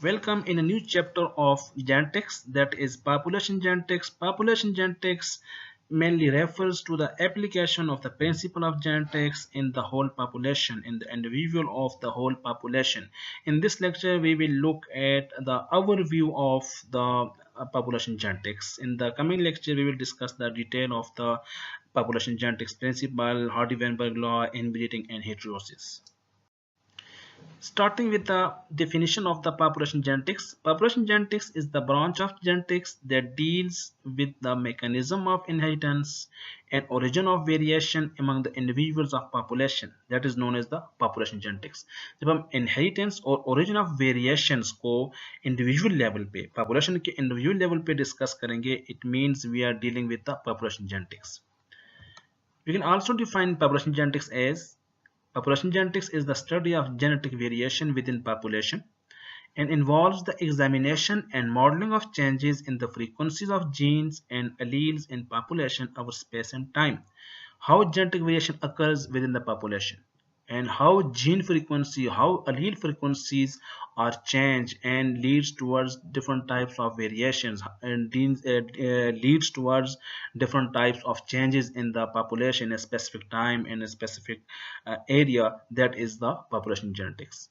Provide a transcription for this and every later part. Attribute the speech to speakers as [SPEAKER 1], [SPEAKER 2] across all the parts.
[SPEAKER 1] Welcome in a new chapter of genetics, that is population genetics. Population genetics mainly refers to the application of the principle of genetics in the whole population, in the individual of the whole population. In this lecture, we will look at the overview of the population genetics. In the coming lecture, we will discuss the detail of the population genetics principle, Hardy-Weinberg law, inbreeding, and heterosis. Starting with the definition of the population genetics. Population genetics is the branch of genetics that deals with the mechanism of inheritance and origin of variation among the individuals of population. That is known as the population genetics. जब हम inheritance और origin of variations को individual level पे population के individual level पे discuss करेंगे, it means we are dealing with the population genetics. We can also define population genetics as population genetics is the study of genetic variation within population and involves the examination and modeling of changes in the frequencies of genes and alleles in population over space and time. How genetic variation occurs within the population and how gene frequency, how allele frequencies are changed and leads towards different types of variations and leads towards different types of changes in the population in a specific time in a specific area. That is the population genetics.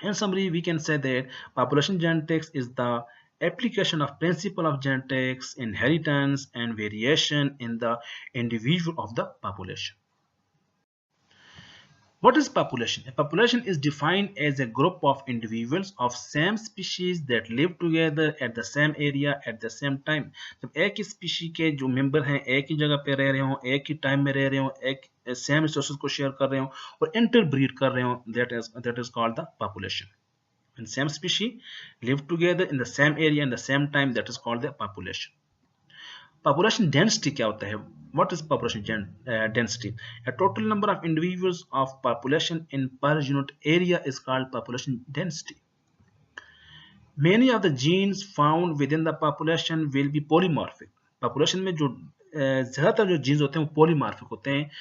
[SPEAKER 1] In summary, we can say that population genetics is the application of principle of genetics, inheritance, and variation in the individual of the population. What is population? A population is defined as a group of individuals of same species that live together at the same area at the same time. जब एक ही species के जो member हैं एक ही जगह पे रह रहे हो, एक ही टाइम में रह रहे हो, एक सेम रिसोर्सेज को शेयर कर रहे हो और इंटरब्रीड कर रहे हो, that is called the population. When same species live together in the same area in the same time, that is called the population. Population density क्या होता है? What is population density? A total number of individuals of population in per unit area is called population density. Many of the genes found within the population will be polymorphic. Population में जो ज़्यादातर जो genes होते हैं वो polymorphic होते हैं.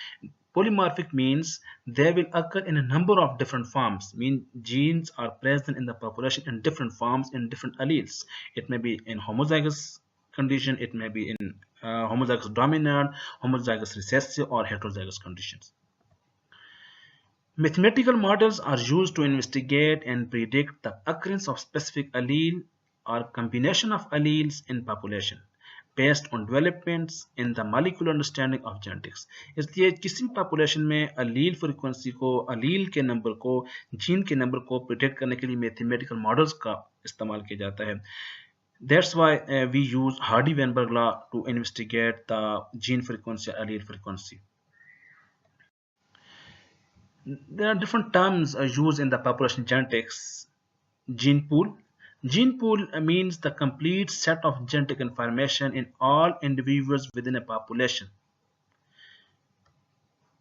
[SPEAKER 1] Polymorphic means they will occur in a number of different forms. Mean genes are present in the population in different forms in different alleles. It may be in homozygous condition, it may be in homozygous dominant, homozygous recessive, or heterozygous conditions. Mathematical models are used to investigate and predict the occurrence of specific allele or combination of alleles in population based on developments in the molecular understanding of genetics. इसलिए किसी population में अलील frequency को, अलील के number को, gene के number को predict करने के लिए मैथमेटिकल मॉडल्स का इस्तेमाल किया जाता है. That's why we use Hardy-Weinberg law to investigate the gene frequency, allele frequency. There are different terms used in the population genetics. Gene pool. Gene pool means the complete set of genetic information in all individuals within a population.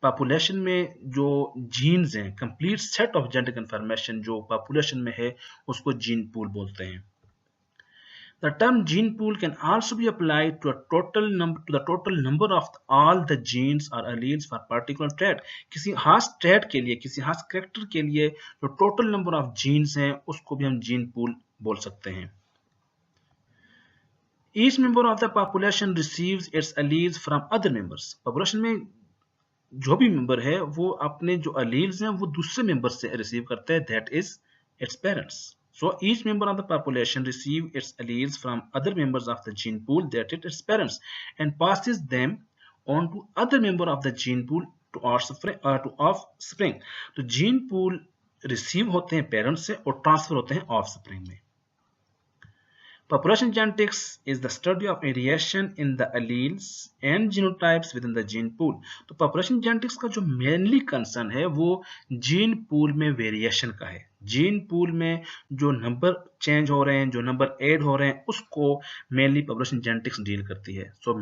[SPEAKER 1] Population में जो genes हैं, complete set of genetic information जो population में है, उसको gene pool बोलते हैं. The term gene pool can also be applied to the total number of all the genes or alleles for particular trait. किसी खास trait के लिए, किसी खास character के लिए जो total number of genes हैं, उसको भी हम gene pool बोल सकते हैं. Each member of the population receives its alleles from other members. Population में जो भी member है, वो अपने जो alleles हैं, वो दूसरे member से receive करते हैं, that is its parents. So each member of the population receives its alleles from other members of the gene pool, that is its parents, and passes them on to other member of the gene pool to offspring. तो gene pool receive होते हैं parents से और transfer होते हैं offspring में. Population genetics is the study of variation in the alleles and genotypes within the gene pool. तो population genetics का जो mainly concern है वो gene pool में variation का है. Gene pool में जो number change हो रहे हैं, जो number add हो रहे हैं, उसको mainly population genetics deal करती है. So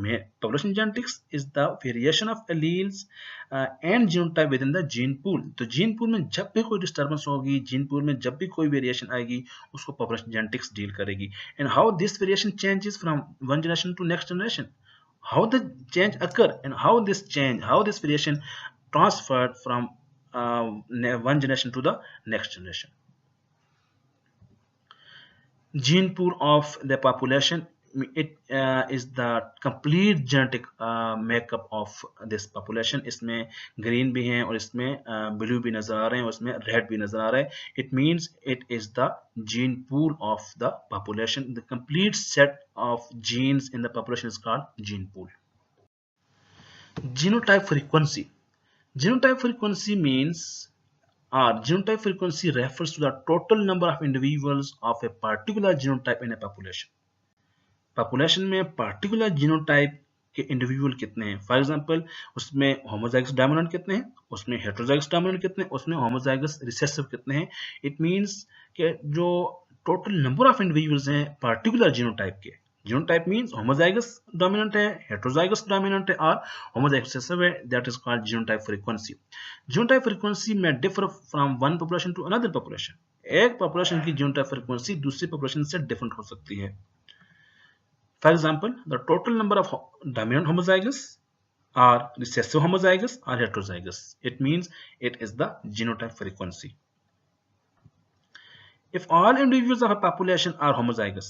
[SPEAKER 1] population genetics is the variation of alleles and genotype within the gene pool. तो gene pool में जब भी कोई disturbance होगी, gene pool में जब भी कोई variation आएगी, उसको population genetics deal करेगी. And how this variation changes from one generation to next generation, how the change occur and how this variation transferred from one generation to the next generation. gene pool of the population, it is the complete genetic makeup of this population. इसमें green भी हैं और इसमें blue भी नजर आ रहे हैं और इसमें red भी नजर आ रहा है. It means it is the gene pool of the population. The complete set of genes in the population is called gene pool. Genotype frequency. Genotype frequency means genotype frequency refers to the total number of individuals of a particular genotype in a population. Population में particular genotype के individual कितने हैं. For example उसमें homozygous dominant कितने हैं, उसमें heterozygous dominant कितने हैं, उसमें होमोजाइगस रिसेसिव कितने हैं. इट मींस कि जो टोटल नंबर ऑफ इंडिविजुअल्स हैं पार्टिकुलर जीनोटाइप के, जीनोटाइप मींस होमोजाइगस डोमिनेंट है, हेटेरोजाइगस डोमिनेंट है और होमोजाइगस रिसेसिव है, that is called genotype frequency. Genotype frequency में differ from one population to another population. एक पॉपुलेशन की जीनोटाइप फ्रीक्वेंसी दूसरी पॉपुलेशन से डिफरेंट हो सकती है. For example, the total number of dominant homozygous are recessive homozygous or heterozygous. It means it is the genotype frequency. If all individuals of a population are homozygous,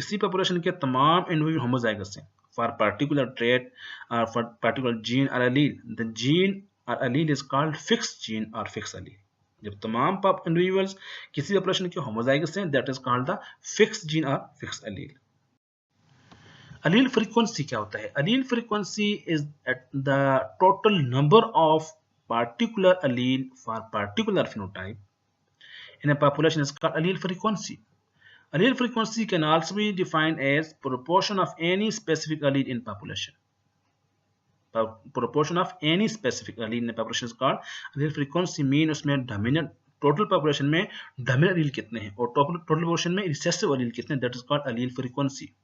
[SPEAKER 1] किसी population के तमाम individual homozygous हैं for particular trait or for particular gene or allele, the gene or allele is called fixed gene or fixed allele. जब तमाम individuals किसी population के homozygous हैं, that is called the fixed gene or fixed allele. Allele frequency क्या होता है? Allele frequency is the total number of particular allele for particular phenotype in a population is called allele frequency. Allele frequency can also be defined as proportion of any specific allele in population. Proportion of any specific allele in a population is called allele frequency. Mean उसमें dominant total population में dominant allele कितने हैं और total population में recessive allele कितने हैं, that is called allele frequency.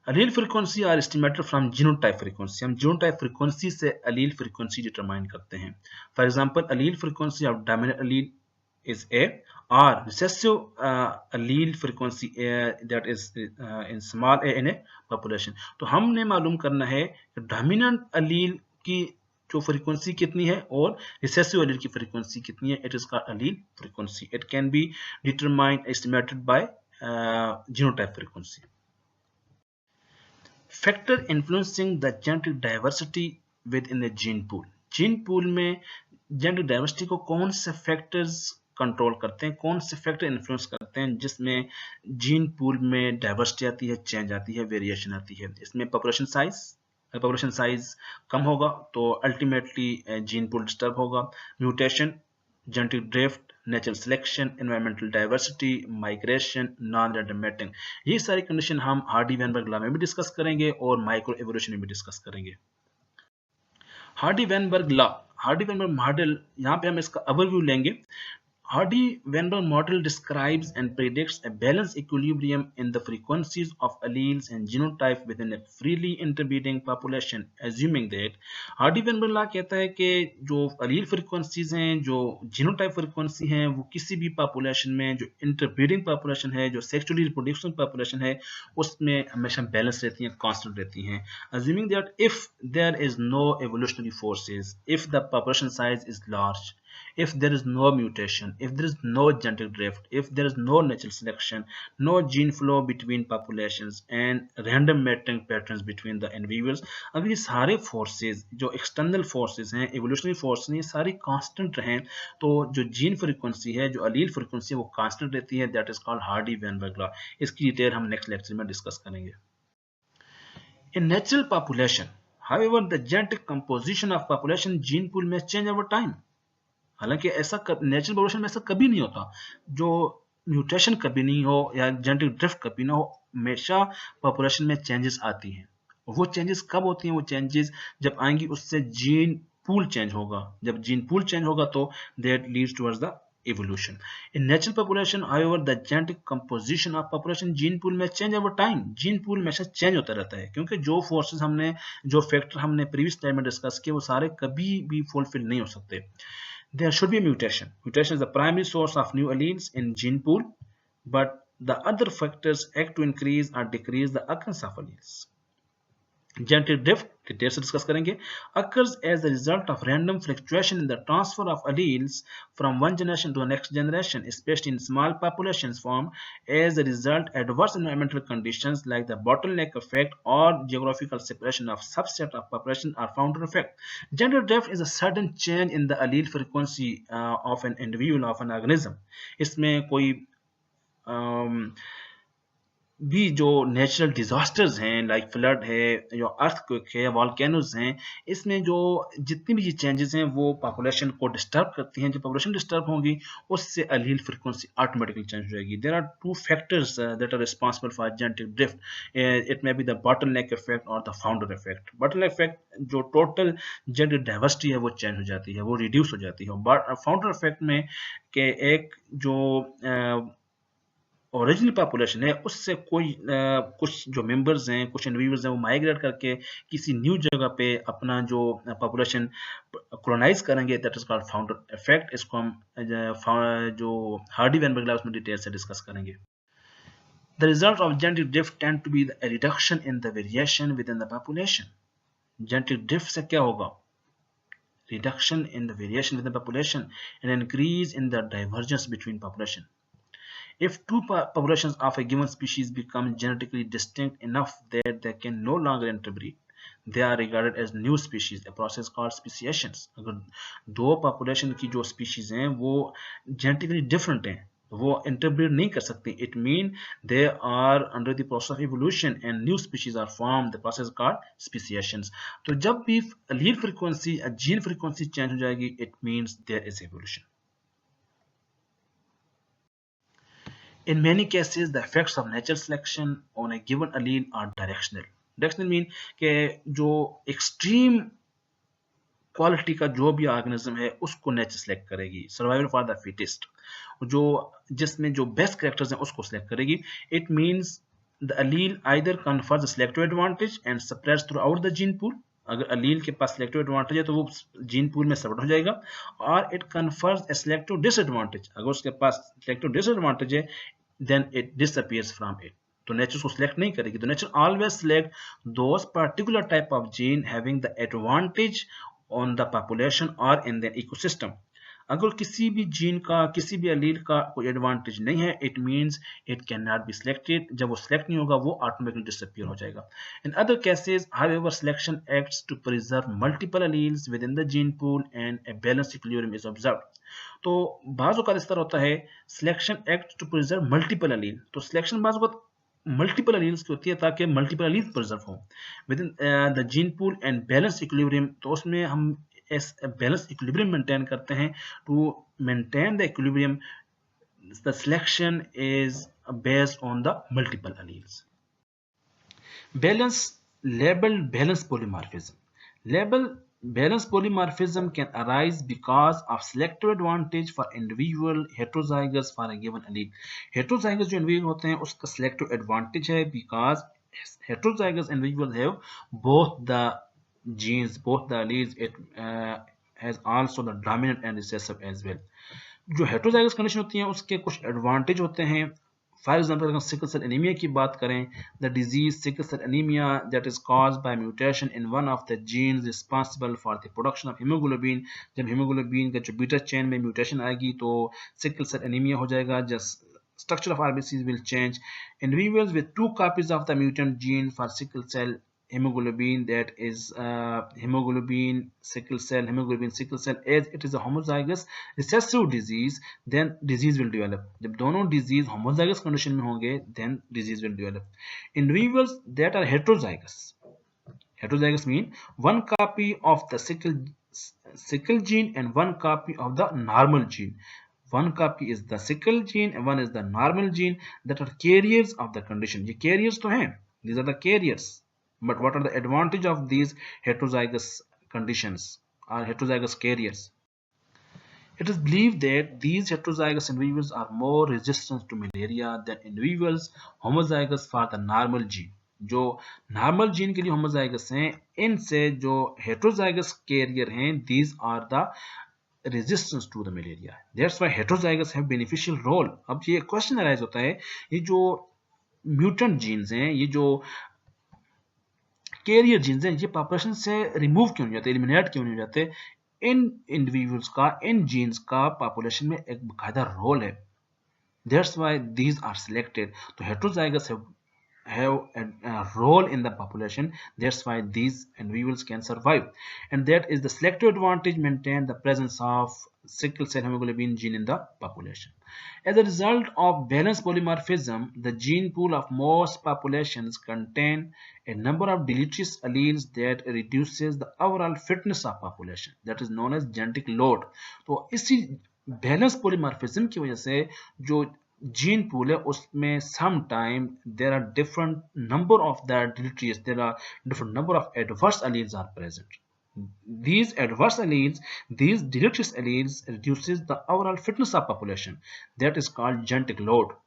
[SPEAKER 1] Allele frequency are estimated from genotype frequency. हम genotype frequency से allele frequency determine करते हैं. For example, allele frequency of dominant allele is A, or recessive allele frequency that is in small a in a population. तो हमने मालूम करना है कि dominant allele की जो frequency कितनी है और recessive allele की frequency कितनी है. It is called allele frequency. It can be determined, estimated by genotype frequency. Factor influencing the genetic diversity with in the gene pool. Gene pool में genetic diversity को कौन से फैक्टर्स कंट्रोल करते हैं, कौन से फैक्टर इन्फ्लुएंस करते हैं जिसमें जीन पूल में डाइवर्सिटी आती है, चेंज आती है, वेरिएशन आती है. इसमें पॉपुलेशन साइज, अगर पॉपुलेशन साइज कम होगा तो अल्टीमेटली जीन पूल डिस्टर्ब होगा. Mutation, genetic drift, natural selection, environmental diversity, migration, non random mating, ये सारी कंडीशन हम हार्डी-वेनबर्ग लॉ में भी डिस्कस करेंगे और माइक्रो एवोल्यूशन में भी डिस्कस करेंगे. हार्डी-वेनबर्ग लॉ, हार्डी-वेनबर्ग मॉडल, यहाँ पे हम इसका ओवरव्यू लेंगे. Hardy-Weinberg model describes and predicts a balanced equilibrium in the frequencies of alleles and genotype within a freely interbreeding population, assuming that Hardy-Weinberg law कहता है कि जो allele frequencies हैं, जो genotype frequency हैं, वो किसी भी population में जो interbreeding population है, जो sexually reproducing population है, उसमें हमेशा balance रहती हैं, constant रहती हैं. Assuming that if there is no evolutionary forces, if the population size is large, if there is no mutation, if there is no genetic drift, if there is no natural selection, no gene flow between populations and random mating patterns between the individuals, अगर ये सारे forces जो external forces हैं, evolutionary forces हैं, ये सारी constant रहें तो जो gene frequency है, जो allele frequency है वो constant रहती है. that is called Hardy-Weinberg law. इसकी डिटेल हम नेक्स्ट लेक्चर में डिस्कस करेंगे. In natural population, however, the genetic composition of population gene pool may change over time. हालांकि ऐसा नेचुरल पॉपुलेशन में ऐसा कभी नहीं होता जो म्यूटेशन कभी नहीं हो या जेनेटिक ड्रिफ्ट कभी ना हो. हमेशा पॉपुलेशन में चेंजेस आती हैं. वो चेंजेस कब होती हैं? वो चेंजेस जब आएंगी उससे जीन पूल चेंज होगा. जब जीन पूल चेंज होगा तो that leads towards the evolution. In natural population, however, the genetic composition of population gene pool में change over time. Gene pool हमेशा चेंज होता रहता है क्योंकि जो फोर्सेस हमने, जो फैक्टर हमने प्रीवियस टाइम में डिस्कस किए वो सारे कभी भी फुलफिल नहीं हो सकते. There should be a mutation. Mutation is the primary source of new alleles in gene pool, but the other factors act to increase or decrease the occurrence of alleles. Genetic drift, detail से discuss करेंगे, occurs as a result of random fluctuation in the transfer of alleles from one generation to the next generation, especially in small populations formed as a result adverse environmental conditions like the bottleneck effect or geographical separation of subset of population or founder effect. Genetic drift is a sudden change in the allele frequency of an individual of an organism. इसमें कोई भी जो natural disasters हैं like flood है या earthquake है volcanoes हैं, इसमें जो जितनी भी ये चेंजेस हैं वो पॉपुलेशन को डिस्टर्ब करती हैं। जब पॉपुलेशन डिस्टर्ब होगी उससे अलील फ्रीक्वेंसी ऑटोमेटिकली चेंज हो जाएगी। There are two factors that are responsible for genetic drift. It may be the bottleneck effect और the founder effect. Bottleneck effect जो टोटल जेनेटिक डाइवर्सिटी है वो चेंज हो जाती है, वो रिड्यूस हो जाती है। फाउंडर इफेक्ट में के एक जो ओरिजिनल पॉपुलेशन है उससे कोई कुछ जो मेंबर्स हैं, कुछ इंडिविजुअल्स हैं, वो माइग्रेट करके किसी न्यू जगह पे अपना जो पॉपुलेशन कॉलोनाइज करेंगे, that is called founder effect. इसको हम जो हार्डी-वेनबर्ग लॉ उसमें डिटेल से डिस्कस करेंगे। The result of genetic drift tend to be a reduction in the variation within the population. Genetic drift से क्या होगा? Reduction in the variation within the population and increase in the divergence between population. If two populations of a given species become genetically distinct enough that they can no longer interbreed, they are regarded as new species, a process called speciation. अगर दो population की जो species हैं वो genetically different हैं, वो interbreed नहीं कर सकती, it means they are under the process of evolution and new species are formed, the process called speciation. तो जब भी allele frequency gene frequency change हो जाएगी, it means there is evolution. In many cases, the effects of natural selection on a given allele are directional. Directional mean कि जो extreme quality का जो भी ऑर्गेनिज्म है उसको नेचर सेलेक्ट करेगी, सर्वाइवल फॉर द फिटेस्ट, जो जिसमें जो बेस्ट कैरेक्टर्स हैं उसको सेलेक्ट करेगी। It means the allele either confers the selective advantage and spreads throughout the gene pool. अगर अलील के पास सिलेक्टिव एडवांटेज है तो वो जीन पूल में स्प्रेड हो जाएगा। और it confers a selective disadvantage, अगर उसके पास सिलेक्टिव डिसएडवांटेज है then it disappears from it, तो नेचर उसको सिलेक्ट नहीं करेगी। तो nature always select those particular type of gene having the advantage on the population or in the ecosystem. अगर किसी भी जीन का किसी भी अलील का कोई एडवांटेज नहीं है, it means it can not be selected. जब वो सिलेक्ट नहीं होगा वो ऑटोमेटिकली डिसअपीयर हो जाएगा। In other cases however selection acts to preserve multiple alleles within the gene pool and a balance equilibrium is observed. तो बाज़ औक़ात इस तरह होता है selection act to preserve multiple allele, तो सिलेक्शन बाज़ औक़ात मल्टीपल अलील्स की होती है ताकि मल्टीपल अलील्स प्रिजर्व हो within the gene pool and balance equilibrium. तो उसमें हम बैलेंस इक्विलिब्रियम मेंटेन करते हैं। To maintain the equilibrium the selection is based on the multiple alleles. Balance labeled balance polymorphism. Balance polymorphism can arise because of selective advantage for individual heterozygous for a given allele. Heterozygous जो individual होते हैं उसका selective advantage है because heterozygous individuals have both the genes, both the alleles. It has also the dominant and recessive as well. जो heterozygous condition होती है उसके कुछ advantage होते हैं। फॉर एग्जाम्पल अगर सिकल सेल एनीमिया की बात करें, the disease sickle cell anaemia that is caused by mutation in one of the genes responsible for the production of haemoglobin. जब हीमोग्लोबिन का जो बीटा चेन में म्यूटेशन आएगी तो सिकल सेल एनीमिया हो जाएगा, just structure of RBCs will change. Individuals with two copies of the mutant gene for sickle cell hemoglobin, that is hemoglobin sickle cell, as it is a homozygous recessive disease, then disease will develop. जब दोनों disease homozygous condition में होंगे then disease will develop. Individuals that are heterozygous mean one copy of the sickle gene and one copy of the normal gene. One copy is the sickle gene and one is the normal gene that are carriers of the condition. ये carriers तो हैं, these are the carriers. But what are the advantage of these heterozygous conditions or heterozygous carriers? It is believed that these heterozygous individuals are more resistant to malaria than individuals homozygous for the normal gene. जो normal gene के लिए homozygous हैं, इनसे जो heterozygous carrier हैं, these are the resistance to the malaria. That's why heterozygous have beneficial role. अब ये question arise होता है, ये जो म्यूटेंट जीन्स हैं, ये जो कैरियर जीन्स हैं ये पॉपुलेशन से रिमूव क्यों नहीं जाते, एलिमिनेट क्यों नहीं हो जाते? इन इंडिविजुअल्स का, इन जीन्स का पॉपुलेशन में एक बाकायदा रोल है. That's why these are selected. तो heterozygous have a role in the population. That's why these individuals can survive. And that is the selective advantage maintain the presence of sickle cell hemoglobin gene in the population. As a result of balanced polymorphism, the gene pool of most populations contain a number of deleterious alleles that reduces the overall fitness of population. That is known as genetic load. तो इसी balance polymorphism की वजह से जो gene pool है उसमें some time there are different number of the deleterious, there are different number of adverse alleles are present. These adverse alleles, these deleterious alleles reduces the overall fitness of population. That is called genetic load.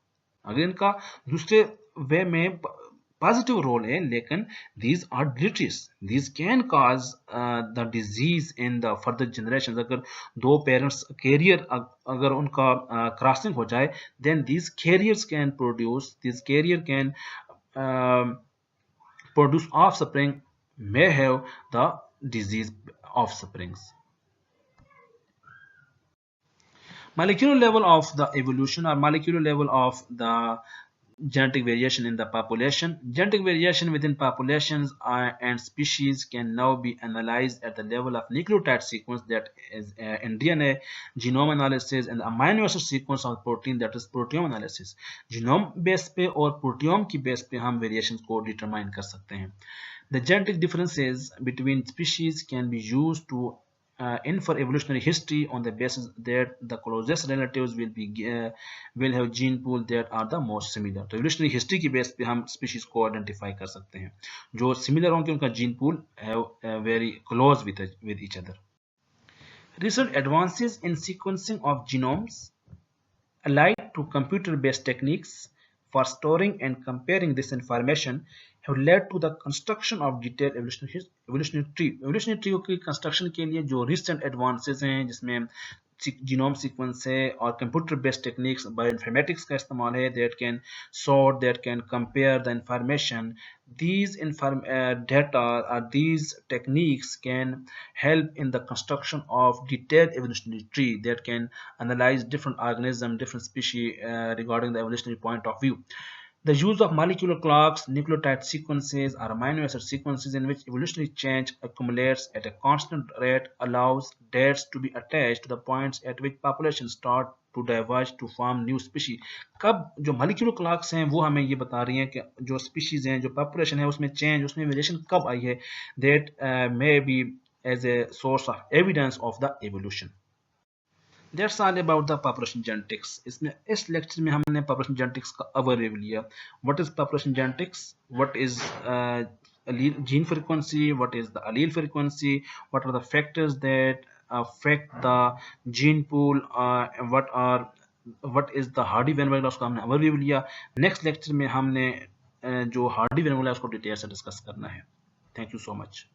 [SPEAKER 1] अगर इनका दूसरे वे में positive role है लेकिन these are deleterious, these can cause the disease in the further generations. अगर दो parents career अगर उनका क्रॉसिंग हो जाए then these carriers can produce, this carrier can produce offspring, may have the disease offsprings. Molecular level of the evolution or molecular level of the genetic variation in the population. Genetic variation within populations and species can now be analyzed at the level of nucleotide sequence, that is in DNA genome analysis, and the amino acid sequence of protein, that is proteome analysis. Genome base पे और proteome की base पे हम variations को determine कर सकते हैं. The genetic differences between species can be used to infer evolutionary history on the basis that the closest relatives will have gene pool that are the most similar. तो evolutionary history की base पे हम species को identify कर सकते हैं जो similar होंगे उनका gene pool have very close with each other. Recent advances in sequencing of genomes allied to computer-based techniques for storing and comparing this information have led to the construction of detailed evolutionary tree. Evolutionary tree की construction के लिए जो recent advances हैं जिसमें genome sequence है और computer based techniques bioinformatics का इस्तेमाल है that can sort, that can compare the information. These data or these techniques can help in the construction of detailed evolutionary tree that can analyze different organisms, different species regarding the evolutionary point of view. The use of molecular clocks, nucleotide sequences, or amino acid sequences in which evolutionary change accumulates at a constant rate allows dates to be attached to the points at which populations start to diverge to form new species. कब जो molecular clocks हैं वो हमें ये बता रही हैं कि जो species हैं जो population है उसमें change, उसमें variation कब आई है, that may be as a source of evidence of the evolution. That's all about the population genetics. इसमें इस लेक्चर में हमने population genetics का overview लिया. What is population genetics? What is gene frequency? What is the allele frequency? What are the factors that affect the gene pool? What is the Hardy-Weinberg loss का हमने overview लिया. Next lecture में हमने जो Hardy-Weinberg loss को detail से discuss करना है. Thank you so much.